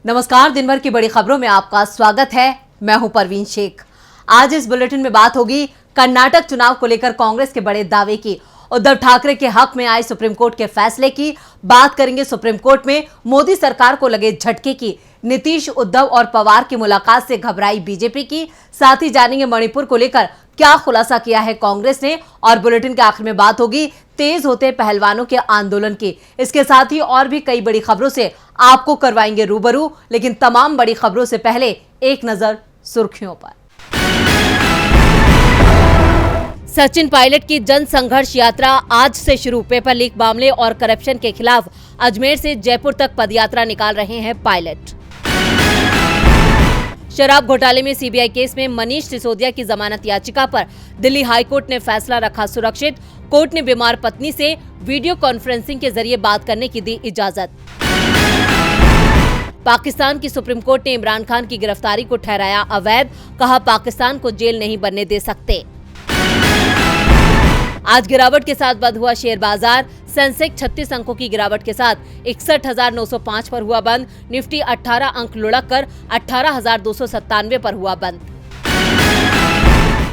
नमस्कार, दिन भर की बड़ी खबरों में आपका स्वागत है। मैं हूं परवीन शेख। आज इस बुलेटिन में बात होगी कर्नाटक चुनाव को लेकर कांग्रेस के बड़े दावे की, उद्धव ठाकरे के हक में आए सुप्रीम कोर्ट के फैसले की, बात करेंगे सुप्रीम कोर्ट में मोदी सरकार को लगे झटके की, नीतीश, उद्धव और पवार की मुलाकात से घबराई बीजेपी की, साथ ही जानेंगे मणिपुर को लेकर क्या खुलासा किया है कांग्रेस ने, और बुलेटिन के आखिर में बात होगी तेज होते पहलवानों के आंदोलन की। इसके साथ ही और भी कई बड़ी खबरों से आपको करवाएंगे रूबरू, लेकिन तमाम बड़ी खबरों से पहले एक नजर सुर्खियों पर। सचिन पायलट की जन संघर्ष यात्रा आज से शुरू। पेपर लीक मामले और करप्शन के खिलाफ अजमेर से जयपुर तक पदयात्रा निकाल रहे हैं पायलट। शराब घोटाले में सीबीआई केस में मनीष सिसोदिया की जमानत याचिका पर दिल्ली हाईकोर्ट ने फैसला रखा सुरक्षित। कोर्ट ने बीमार पत्नी से वीडियो कॉन्फ्रेंसिंग के जरिए बात करने की दी इजाजत। पाकिस्तान की सुप्रीम कोर्ट ने इमरान खान की गिरफ्तारी को ठहराया अवैध, कहा पाकिस्तान को जेल नहीं बनने दे सकते। आज गिरावट के साथ बंद हुआ शेयर बाजार। सेंसेक्स 36 अंकों की गिरावट के साथ 61,905 पर हुआ बंद। निफ्टी 18 अंक लुढ़ककर 18,297 पर हुआ बंद।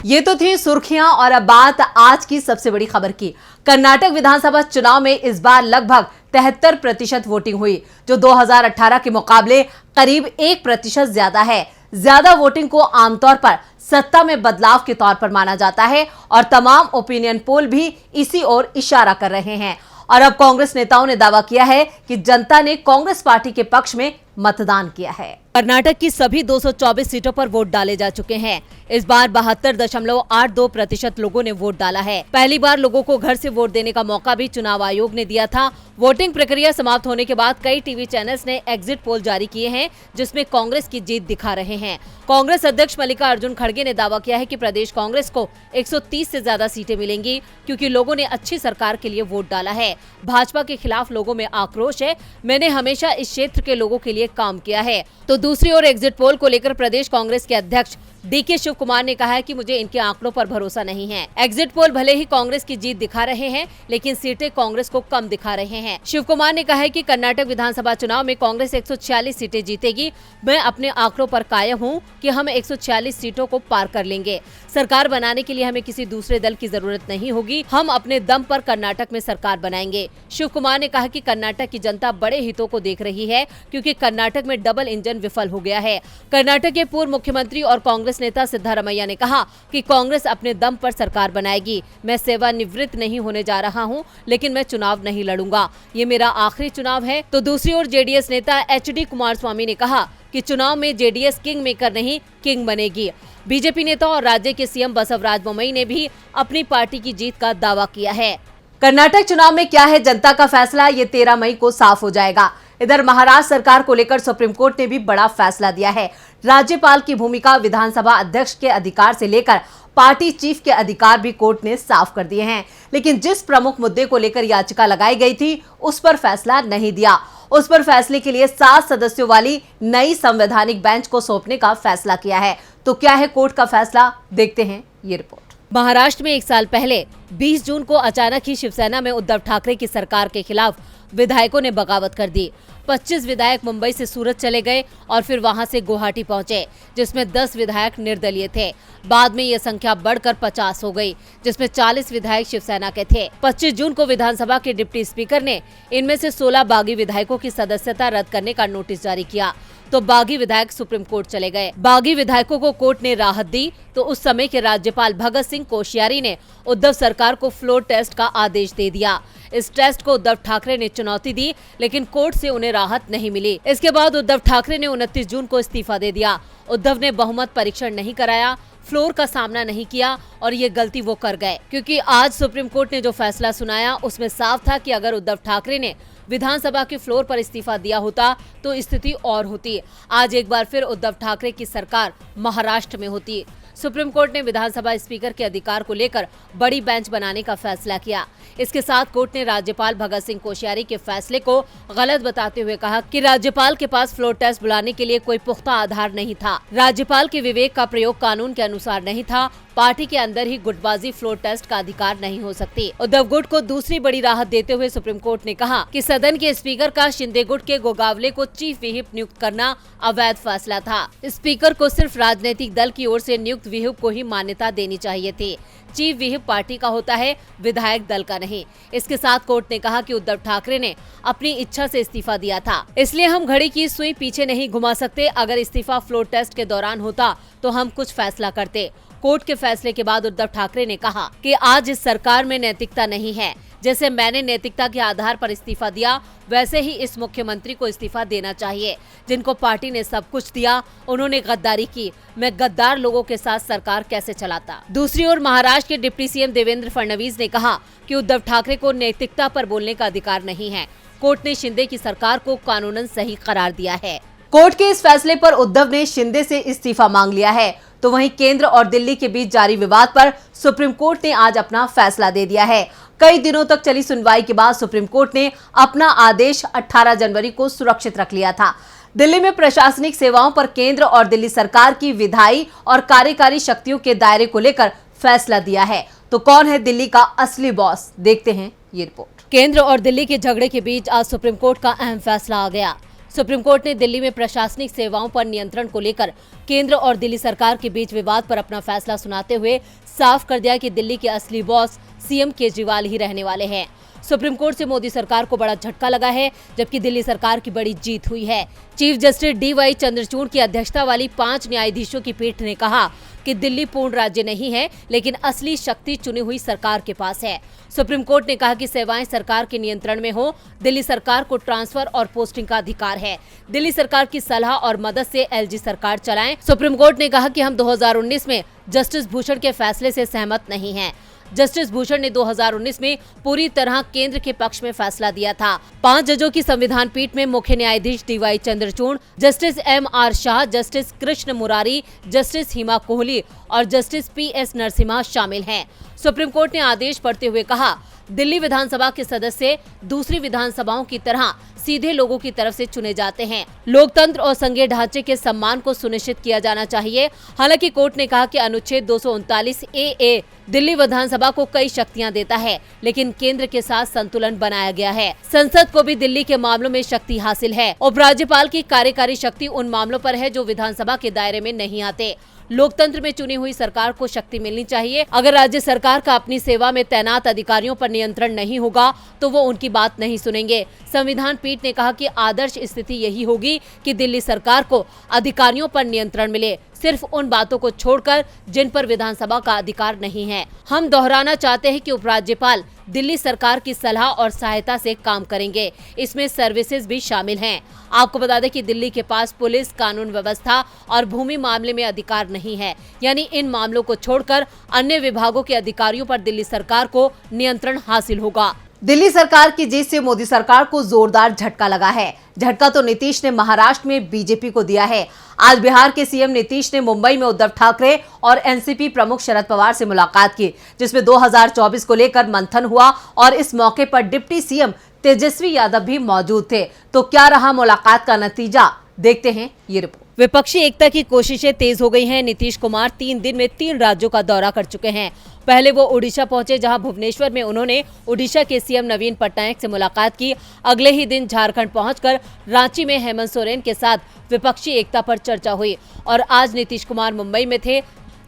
ये तो थी सुर्खियां, और अब बात आज की सबसे बड़ी खबर की। कर्नाटक विधानसभा चुनाव में इस बार लगभग 73% वोटिंग हुई, जो 2018 के मुकाबले करीब 1% ज्यादा है। ज्यादा वोटिंग को आमतौर पर सत्ता में बदलाव के तौर पर माना जाता है, और तमाम ओपिनियन पोल भी इसी ओर इशारा कर रहे हैं। और अब कांग्रेस नेताओं ने दावा किया है कि जनता ने कांग्रेस पार्टी के पक्ष में मतदान किया है। कर्नाटक की सभी 224 सीटों पर वोट डाले जा चुके हैं। इस बार 72.82% लोगों ने वोट डाला है। पहली बार लोगों को घर से वोट देने का मौका भी चुनाव आयोग ने दिया था। वोटिंग प्रक्रिया समाप्त होने के बाद कई टीवी चैनल्स ने एग्जिट पोल जारी किए हैं, जिसमें कांग्रेस की जीत दिखा रहे हैं। कांग्रेस अध्यक्ष मल्लिकार्जुन खड़गे ने दावा किया है कि प्रदेश कांग्रेस को 130 से ज्यादा सीटें मिलेंगी, क्योंकि लोगों ने अच्छी सरकार के लिए वोट डाला है। भाजपा के खिलाफ लोगों में आक्रोश है। मैंने हमेशा इस क्षेत्र के लोगों के लिए काम किया है। तो दूसरी ओर एग्जिट पोल को लेकर प्रदेश कांग्रेस के अध्यक्ष डीके शिव कुमार ने कहा है कि मुझे इनके आंकड़ों पर भरोसा नहीं है। एग्जिट पोल भले ही कांग्रेस की जीत दिखा रहे हैं, लेकिन सीटें कांग्रेस को कम दिखा रहे हैं। शिव कुमार ने कहा है कि कर्नाटक विधानसभा चुनाव में कांग्रेस 146 सीटें जीतेगी। मैं अपने आंकड़ों पर कायम हूं कि हम 146 सीटों को पार कर लेंगे। सरकार बनाने के लिए हमें किसी दूसरे दल की जरूरत नहीं होगी। हम अपने दम पर कर्नाटक में सरकार बनाएंगे। शिव कुमार ने कहा कि कर्नाटक की जनता बड़े हितों को देख रही है, क्योंकि कर्नाटक में डबल इंजन विफल हो गया है। कर्नाटक के पूर्व मुख्यमंत्री और कांग्रेस नेता सिद्धारमैया ने कहा कि कांग्रेस अपने दम पर सरकार बनाएगी। मैं सेवानिवृत्त नहीं होने जा रहा हूं, लेकिन मैं चुनाव नहीं लड़ूंगा। ये मेरा आखिरी चुनाव है। तो दूसरी ओर जेडीएस नेता एचडी कुमारस्वामी ने कहा कि चुनाव में जेडीएस किंग मेकर नहीं, किंग बनेगी। बीजेपी नेता और राज्य के सीएम बसवराज बोम्मई ने भी अपनी पार्टी की जीत का दावा किया है। कर्नाटक चुनाव में क्या है जनता का फैसला, ये 13 मई को साफ हो जाएगा। इधर महाराष्ट्र सरकार को लेकर सुप्रीम कोर्ट ने भी बड़ा फैसला दिया है। राज्यपाल की भूमिका, विधानसभा अध्यक्ष के अधिकार से लेकर पार्टी चीफ के अधिकार भी कोर्ट ने साफ कर दिए हैं। लेकिन जिस प्रमुख मुद्दे को लेकर याचिका लगाई गई थी, उस पर फैसला नहीं दिया। उस पर फैसले के लिए 7 सदस्यों वाली नई संवैधानिक बेंच को सौंपने का फैसला किया है। तो क्या है कोर्ट का फैसला, देखते हैं ये रिपोर्ट। महाराष्ट्र में 1 साल पहले 20 जून को अचानक ही शिवसेना में उद्धव ठाकरे की सरकार के खिलाफ विधायकों ने बगावत कर दी। 25 विधायक मुंबई से सूरत चले गए और फिर वहां से गुवाहाटी पहुंचे, जिसमें 10 विधायक निर्दलीय थे। बाद में यह संख्या बढ़कर 50 हो गई, जिसमें 40 विधायक शिवसेना के थे। 25 जून को विधानसभा के डिप्टी स्पीकर ने इनमें से 16 बागी विधायकों की सदस्यता रद्द करने का नोटिस जारी किया, तो बागी विधायक सुप्रीम कोर्ट चले गए। बागी विधायकों को कोर्ट ने राहत दी, तो उस समय के राज्यपाल भगत सिंह कोश्यारी ने उद्धव सरकार को फ्लोर टेस्ट का आदेश दे दिया। इस टेस्ट को उद्धव ठाकरे ने चुनौती दी, लेकिन कोर्ट से उन्हें राहत नहीं मिली। इसके बाद उद्धव ठाकरे ने 29 जून को इस्तीफा दे दिया। उद्धव ने बहुमत परीक्षण नहीं कराया, फ्लोर का सामना नहीं किया, और ये गलती वो कर गए, क्योंकि आज सुप्रीम कोर्ट ने जो फैसला सुनाया उसमें साफ था कि अगर उद्धव ठाकरे ने विधानसभा के फ्लोर पर इस्तीफा दिया होता तो स्थिति और होती। आज एक बार फिर उद्धव ठाकरे की सरकार महाराष्ट्र में होती। सुप्रीम कोर्ट ने विधानसभा स्पीकर के अधिकार को लेकर बड़ी बेंच बनाने का फैसला किया। इसके साथ कोर्ट ने राज्यपाल भगत सिंह कोश्यारी के फैसले को गलत बताते हुए कहा कि राज्यपाल के पास फ्लोर टेस्ट बुलाने के लिए कोई पुख्ता आधार नहीं था। राज्यपाल के विवेक का प्रयोग कानून के अनुसार नहीं था। पार्टी के अंदर ही गुटबाजी फ्लोर टेस्ट का अधिकार नहीं हो सकती। उद्धव गुट को दूसरी बड़ी राहत देते हुए सुप्रीम कोर्ट ने कहा कि सदन के स्पीकर का शिंदे गुट के गोगावले को चीफ व्हिप नियुक्त करना अवैध फैसला था। स्पीकर को सिर्फ राजनीतिक दल की ओर से नियुक्त व्हिप को ही मान्यता देनी चाहिए थी। चीफ व्हिप पार्टी का होता है, विधायक दल का नहीं। इसके साथ कोर्ट ने कहा कि उद्धव ठाकरे ने अपनी इच्छा से इस्तीफा दिया था, इसलिए हम घड़ी की सुई पीछे नहीं घुमा सकते। अगर इस्तीफा फ्लोर टेस्ट के दौरान होता तो हम कुछ फैसला करते। कोर्ट के फैसले के बाद उद्धव ठाकरे ने कहा कि आज इस सरकार में नैतिकता नहीं है। जैसे मैंने नैतिकता के आधार पर इस्तीफा दिया, वैसे ही इस मुख्यमंत्री को इस्तीफा देना चाहिए। जिनको पार्टी ने सब कुछ दिया, उन्होंने गद्दारी की। मैं गद्दार लोगों के साथ सरकार कैसे चलाता। दूसरी ओर महाराष्ट्र के डिप्टी सीएम देवेंद्र फडणवीस ने कहा कि उद्धव ठाकरे को नैतिकता पर बोलने का अधिकार नहीं है। कोर्ट ने शिंदे की सरकार को कानूनन सही करार दिया है। कोर्ट के इस फैसले पर उद्धव ने शिंदे से इस्तीफा मांग लिया है। तो वहीं केंद्र और दिल्ली के बीच जारी विवाद पर सुप्रीम कोर्ट ने आज अपना फैसला दे दिया है। कई दिनों तक चली सुनवाई के बाद सुप्रीम कोर्ट ने अपना आदेश 18 जनवरी को सुरक्षित रख लिया था। दिल्ली में प्रशासनिक सेवाओं पर केंद्र और दिल्ली सरकार की विधायी और कार्यकारी शक्तियों के दायरे को लेकर फैसला दिया है। तो कौन है दिल्ली का असली बॉस, देखते हैं ये रिपोर्ट। केंद्र और दिल्ली के झगड़े के बीच आज सुप्रीम कोर्ट का अहम फैसला आ गया। सुप्रीम कोर्ट ने दिल्ली में प्रशासनिक सेवाओं पर नियंत्रण को लेकर केंद्र और दिल्ली सरकार के बीच विवाद पर अपना फैसला सुनाते हुए साफ कर दिया कि दिल्ली के असली बॉस सीएम केजरीवाल ही रहने वाले हैं। सुप्रीम कोर्ट से मोदी सरकार को बड़ा झटका लगा है, जबकि दिल्ली सरकार की बड़ी जीत हुई है। चीफ जस्टिस DY चंद्रचूड़ की अध्यक्षता वाली 5 न्यायाधीशों की पीठ ने कहा कि दिल्ली पूर्ण राज्य नहीं है, लेकिन असली शक्ति चुनी हुई सरकार के पास है। सुप्रीम कोर्ट ने कहा कि सेवाएं सरकार के नियंत्रण में हो। दिल्ली सरकार को ट्रांसफर और पोस्टिंग का अधिकार है। दिल्ली सरकार की सलाह और मदद से LG सरकार चलाएं। सुप्रीम कोर्ट ने कहा कि हम 2019 में जस्टिस भूषण के फैसले से सहमत नहीं हैं। जस्टिस भूषण ने 2019 में पूरी तरह केंद्र के पक्ष में फैसला दिया था। 5 जजों की संविधान पीठ में मुख्य न्यायाधीश DY Chandrachud, justice MR Shah, justice Krishna Murari, justice Hima Kohli और जस्टिस PS नरसिम्हा शामिल हैं। सुप्रीम कोर्ट ने आदेश पढ़ते हुए कहा, दिल्ली विधानसभा के सदस्य दूसरी विधानसभाओं की तरह सीधे लोगों की तरफ से चुने जाते हैं। लोकतंत्र और संघीय ढांचे के सम्मान को सुनिश्चित किया जाना चाहिए। हालांकि कोर्ट ने कहा कि अनुच्छेद 239 AA दिल्ली विधानसभा को कई शक्तियां देता है, लेकिन केंद्र के साथ संतुलन बनाया गया है। संसद को भी दिल्ली के मामलों में शक्ति हासिल है। उपराज्यपाल की कार्यकारी शक्ति उन मामलों पर है जो विधानसभा के दायरे में नहीं आते। लोकतंत्र में चुनी हुई सरकार को शक्ति मिलनी चाहिए। अगर राज्य सरकार का अपनी सेवा में तैनात अधिकारियों पर नियंत्रण नहीं होगा तो वो उनकी बात नहीं सुनेंगे। संविधान पीठ ने कहा कि आदर्श स्थिति यही होगी कि दिल्ली सरकार को अधिकारियों पर नियंत्रण मिले, सिर्फ उन बातों को छोड़कर जिन पर विधानसभा का अधिकार नहीं है। हम दोहराना चाहते हैं कि उपराज्यपाल दिल्ली सरकार की सलाह और सहायता से काम करेंगे। इसमें सर्विसेज भी शामिल हैं। आपको बता दें कि दिल्ली के पास पुलिस, कानून व्यवस्था और भूमि मामले में अधिकार नहीं है, यानी इन मामलों को छोड़कर अन्य विभागों के अधिकारियों पर दिल्ली सरकार को नियंत्रण हासिल होगा। दिल्ली सरकार की जीत से मोदी सरकार को जोरदार झटका लगा है। झटका तो नीतीश ने महाराष्ट्र में बीजेपी को दिया है। आज बिहार के सीएम नीतीश ने मुंबई में उद्धव ठाकरे और एनसीपी प्रमुख शरद पवार से मुलाकात की, जिसमें 2024 को लेकर मंथन हुआ और इस मौके पर डिप्टी सीएम तेजस्वी यादव भी मौजूद थे। तो क्या रहा मुलाकात का नतीजा, देखते हैं ये रिपोर्ट। विपक्षी एकता की कोशिशें तेज हो गई हैं। नीतीश कुमार 3 दिन में 3 राज्यों का दौरा कर चुके हैं। पहले वो ओडिशा पहुंचे, जहां भुवनेश्वर में उन्होंने ओडिशा के सीएम नवीन पटनायक से मुलाकात की। अगले ही दिन झारखंड पहुंचकर रांची में हेमंत सोरेन के साथ विपक्षी एकता पर चर्चा हुई और आज नीतीश कुमार मुंबई में थे,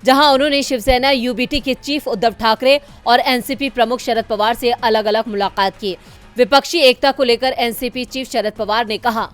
जहां उन्होंने शिवसेना UBT के चीफ उद्धव ठाकरे और एनसीपी प्रमुख शरद पवार से अलग अलग मुलाकात की। विपक्षी एकता को लेकर एनसीपी चीफ शरद पवार ने कहा,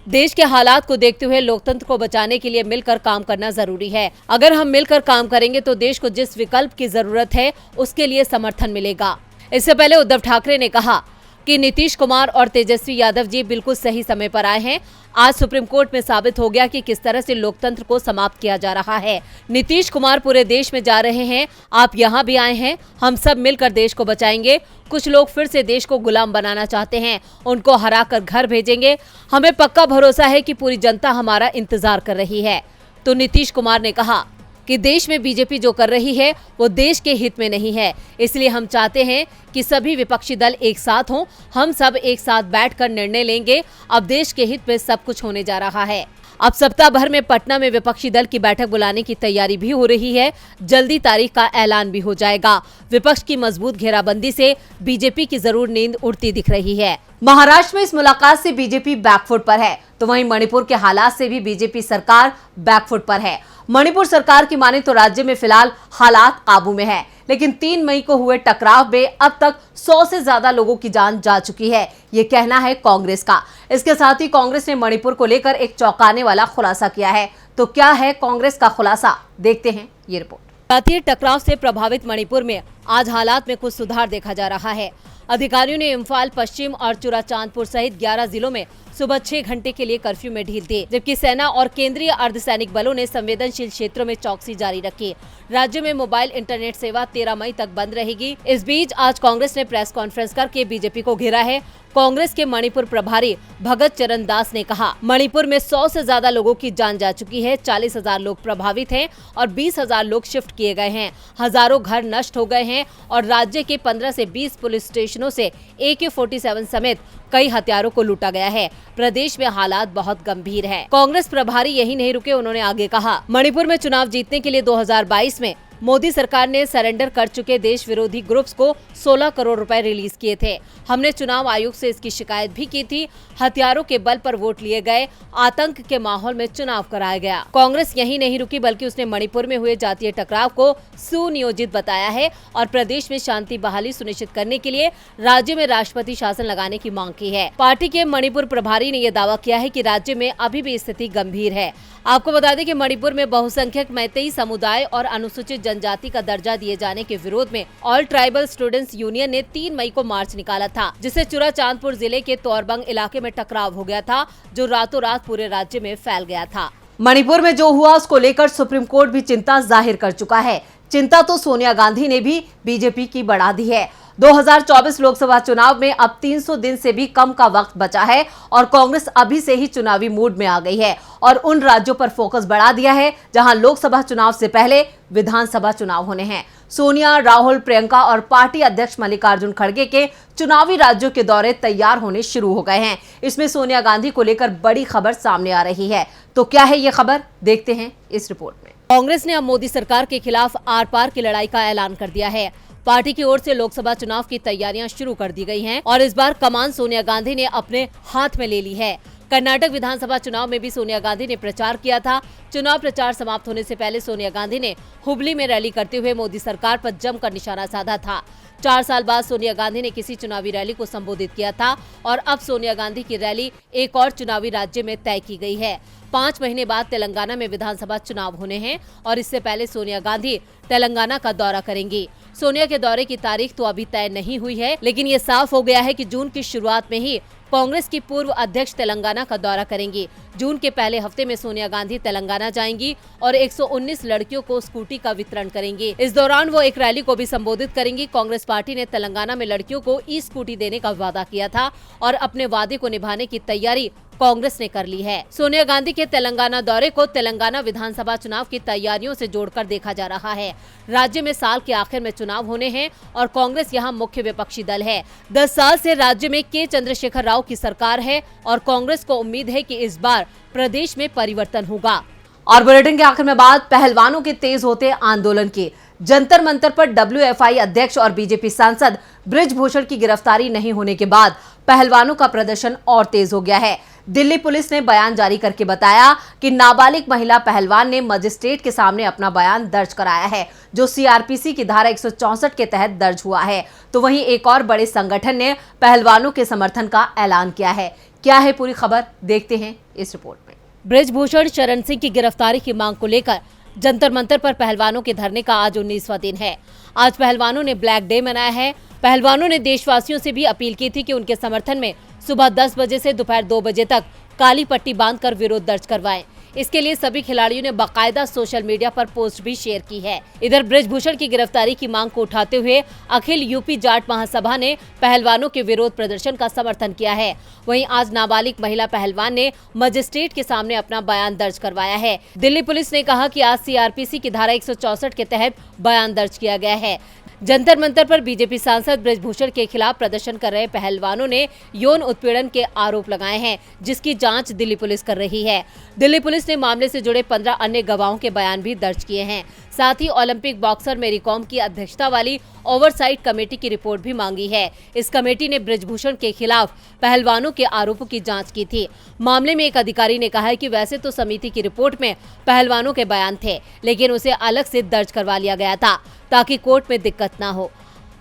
देश के हालात को देखते हुए लोकतंत्र को बचाने के लिए मिलकर काम करना जरूरी है। अगर हम मिलकर काम करेंगे तो देश को जिस विकल्प की जरूरत है उसके लिए समर्थन मिलेगा। इससे पहले उद्धव ठाकरे ने कहा कि नीतीश कुमार और तेजस्वी यादव जी बिल्कुल सही समय पर आए हैं। आज सुप्रीम कोर्ट में साबित हो गया कि किस तरह से लोकतंत्र को समाप्त किया जा रहा है। नीतीश कुमार पूरे देश में जा रहे हैं, आप यहाँ भी आए हैं, हम सब मिलकर देश को बचाएंगे। कुछ लोग फिर से देश को गुलाम बनाना चाहते हैं, उनको हराकर घर भेजेंगे। हमें पक्का भरोसा है कि पूरी जनता हमारा इंतजार कर रही है। तो नीतीश कुमार ने कहा कि देश में बीजेपी जो कर रही है वो देश के हित में नहीं है। इसलिए हम चाहते हैं कि सभी विपक्षी दल एक साथ हों, हम सब एक साथ बैठकर निर्णय लेंगे। अब देश के हित में सब कुछ होने जा रहा है। अब सप्ताह भर में पटना में विपक्षी दल की बैठक बुलाने की तैयारी भी हो रही है। जल्दी तारीख का ऐलान भी हो जाएगा। विपक्ष की मजबूत घेराबंदी से बीजेपी की जरूर नींद उड़ती दिख रही है। महाराष्ट्र में इस मुलाकात से बीजेपी बैकफुट पर है, तो वहीं मणिपुर के हालात से भी बीजेपी सरकार बैकफुट पर है। मणिपुर सरकार की माने तो राज्य में फिलहाल हालात काबू में है, लेकिन 3 मई को हुए टकराव में अब तक 100 से ज्यादा लोगों की जान जा चुकी है, ये कहना है कांग्रेस का। इसके साथ ही कांग्रेस ने मणिपुर को लेकर एक चौंकाने वाला खुलासा किया है। तो क्या है कांग्रेस का खुलासा, देखते हैं ये रिपोर्ट। जातीय टकराव से प्रभावित मणिपुर में आज हालात में कुछ सुधार देखा जा रहा है। अधिकारियों ने इम्फाल पश्चिम और चुराचांदपुर सहित 11 जिलों में सुबह 6 घंटे के लिए कर्फ्यू में ढील दी, जबकि सेना और केंद्रीय अर्धसैनिक बलों ने संवेदनशील क्षेत्रों में चौकसी जारी रखी। राज्य में मोबाइल इंटरनेट सेवा 13 मई तक बंद रहेगी। इस बीच आज कांग्रेस ने प्रेस कॉन्फ्रेंस करके बीजेपी को घेरा है। कांग्रेस के मणिपुर प्रभारी भगत चरण दास ने कहा, मणिपुर में 100 से ज्यादा लोगों की जान जा चुकी है, 40,000 लोग प्रभावित हैं और 20,000 लोग शिफ्ट किए गए हैं। हजारों घर नष्ट हो गए हैं और राज्य के 15 से 20 पुलिस स्टेशनों से AK-47 समेत कई हथियारों को लूटा गया है। प्रदेश में हालात बहुत गंभीर है। कांग्रेस प्रभारी यही नहीं रुके, उन्होंने आगे कहा, मणिपुर में चुनाव जीतने के लिए 2022 में मोदी सरकार ने सरेंडर कर चुके देश विरोधी ग्रुप्स को 16 करोड़ रुपए रिलीज किए थे। हमने चुनाव आयोग से इसकी शिकायत भी की थी। हथियारों के बल पर वोट लिए गए, आतंक के माहौल में चुनाव कराया गया। कांग्रेस यही नहीं रुकी, बल्कि उसने मणिपुर में हुए जातीय टकराव को सुनियोजित बताया है और प्रदेश में शांति बहाली सुनिश्चित करने के लिए राज्य में राष्ट्रपति शासन लगाने की मांग की है। पार्टी के मणिपुर प्रभारी ने यह दावा किया है कि राज्य में अभी भी स्थिति गंभीर है। आपको बता दें कि मणिपुर में बहुसंख्यक मैतेई समुदाय और अनुसूचित जनजाति का दर्जा दिए जाने के विरोध में ऑल ट्राइबल स्टूडेंट्स यूनियन ने 3 मई को मार्च निकाला था, जिससे चुराचांदपुर जिले के तोरबंग इलाके में टकराव हो गया था, जो रातों रात पूरे राज्य में फैल गया था। मणिपुर में जो हुआ उसको लेकर सुप्रीम कोर्ट भी चिंता जाहिर कर चुका है। चिंता तो सोनिया गांधी ने भी बीजेपी की बढ़ा दी है। 2024 लोकसभा चुनाव में अब 300 दिन से भी कम का वक्त बचा है और कांग्रेस अभी से ही चुनावी मूड में आ गई है और उन राज्यों पर फोकस बढ़ा दिया है जहां लोकसभा चुनाव से पहले विधानसभा चुनाव होने हैं। सोनिया, राहुल, प्रियंका और पार्टी अध्यक्ष मल्लिकार्जुन खड़गे के चुनावी राज्यों के दौरे तैयार होने शुरू हो गए हैं। इसमें सोनिया गांधी को लेकर बड़ी खबर सामने आ रही है। तो क्या है ये खबर, देखते हैं इस रिपोर्ट में। कांग्रेस ने अब मोदी सरकार के खिलाफ आर पार की लड़ाई का ऐलान कर दिया है। पार्टी की ओर से लोकसभा चुनाव की तैयारियां शुरू कर दी गई हैं और इस बार कमान सोनिया गांधी ने अपने हाथ में ले ली है। कर्नाटक विधानसभा चुनाव में भी सोनिया गांधी ने प्रचार किया था। चुनाव प्रचार समाप्त होने से पहले सोनिया गांधी ने हुबली में रैली करते हुए मोदी सरकार पर जमकर निशाना साधा था। 4 साल बाद सोनिया गांधी ने किसी चुनावी रैली को संबोधित किया था और अब सोनिया गांधी की रैली एक और चुनावी राज्य में तय की गई है। 5 महीने बाद तेलंगाना में विधानसभा चुनाव होने हैं और इससे पहले सोनिया गांधी तेलंगाना का दौरा करेंगी। सोनिया के दौरे की तारीख तो अभी तय नहीं हुई है, लेकिन ये साफ हो गया है कि जून की शुरुआत में ही कांग्रेस की पूर्व अध्यक्ष तेलंगाना का दौरा करेंगी। जून के पहले हफ्ते में सोनिया गांधी तेलंगाना जाएंगी और 119 लड़कियों को स्कूटी का वितरण करेंगी। इस दौरान वो एक रैली को भी संबोधित करेंगी। कांग्रेस पार्टी ने तेलंगाना में लड़कियों को ई स्कूटी देने का वादा किया था और अपने वादे को निभाने की तैयारी कांग्रेस ने कर ली है। सोनिया गांधी के तेलंगाना दौरे को तेलंगाना विधानसभा चुनाव की तैयारियों से जोड़कर देखा जा रहा है। राज्य में साल के आखिर में चुनाव होने हैं और कांग्रेस यहां मुख्य विपक्षी दल है। 10 साल से राज्य में के चंद्रशेखर राव की सरकार है और कांग्रेस को उम्मीद है कि इस बार प्रदेश में परिवर्तन होगा। और बुलेटिन के आखिर में बात पहलवानों के तेज होते आंदोलन की। जंतर मंतर पर WFI अध्यक्ष और बीजेपी सांसद बृजभूषण की गिरफ्तारी नहीं होने के बाद पहलवानों का प्रदर्शन और तेज हो गया है। दिल्ली पुलिस ने बयान जारी करके बताया कि नाबालिग महिला पहलवान ने मजिस्ट्रेट के सामने अपना बयान दर्ज कराया है, जो CRPC की धारा 164 के तहत दर्ज हुआ है। तो वहीं एक और बड़े संगठन ने पहलवानों के समर्थन का ऐलान किया है। क्या है पूरी खबर, देखते हैं इस रिपोर्ट में। बृजभूषण शरण सिंह की गिरफ्तारी की मांग को लेकर जंतर मंतर पर पहलवानों के धरने का आज 19वां दिन है। आज पहलवानों ने ब्लैक डे मनाया है। पहलवानों ने देशवासियों से भी अपील की थी कि उनके समर्थन में सुबह 10 बजे से दोपहर 2 बजे तक काली पट्टी बांधकर विरोध दर्ज करवाएं। इसके लिए सभी खिलाड़ियों ने बाकायदा सोशल मीडिया पर पोस्ट भी शेयर की है। इधर बृजभूषण की गिरफ्तारी की मांग को उठाते हुए अखिल यूपी जाट महासभा ने पहलवानों के विरोध प्रदर्शन का समर्थन किया है। वहीं आज नाबालिग महिला पहलवान ने मजिस्ट्रेट के सामने अपना बयान दर्ज करवाया है। दिल्ली पुलिस ने कहा कि आज सीआरपीसी की धारा 164 के तहत बयान दर्ज किया गया है। जंतर मंतर पर बीजेपी सांसद बृजभूषण के खिलाफ प्रदर्शन कर रहे पहलवानों ने यौन उत्पीड़न के आरोप लगाए हैं, जिसकी जांच दिल्ली पुलिस कर रही है। दिल्ली पुलिस ने मामले से जुड़े 15 अन्य गवाहों के बयान भी दर्ज किए हैं। साथ ही ओलंपिक बॉक्सर मेरी कॉम की अध्यक्षता वाली ओवरसाइट कमेटी की रिपोर्ट भी मांगी है। इस कमेटी ने बृजभूषण के खिलाफ पहलवानों के आरोपों की जांच की थी। मामले में एक अधिकारी ने कहा है कि वैसे तो समिति की रिपोर्ट में पहलवानों के बयान थे, लेकिन उसे अलग से दर्ज करवा लिया गया था ताकि कोर्ट में दिक्कत ना हो।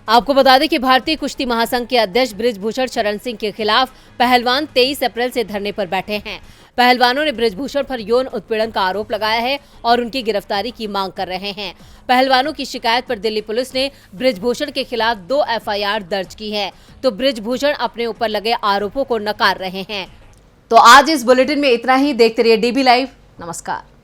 आपको बता दें कि भारतीय कुश्ती महासंघ के अध्यक्ष बृजभूषण शरण सिंह के खिलाफ पहलवान 23 अप्रैल से धरने पर बैठे हैं। पहलवानों ने बृजभूषण पर यौन उत्पीड़न का आरोप लगाया है और उनकी गिरफ्तारी की मांग कर रहे हैं। पहलवानों की शिकायत पर दिल्ली पुलिस ने बृजभूषण के खिलाफ 2 एफआईआर दर्ज की है, तो बृजभूषण अपने ऊपर लगे आरोपों को नकार रहे हैं। तो आज इस बुलेटिन में इतना ही। देखते रहिए डीबी लाइव। नमस्कार।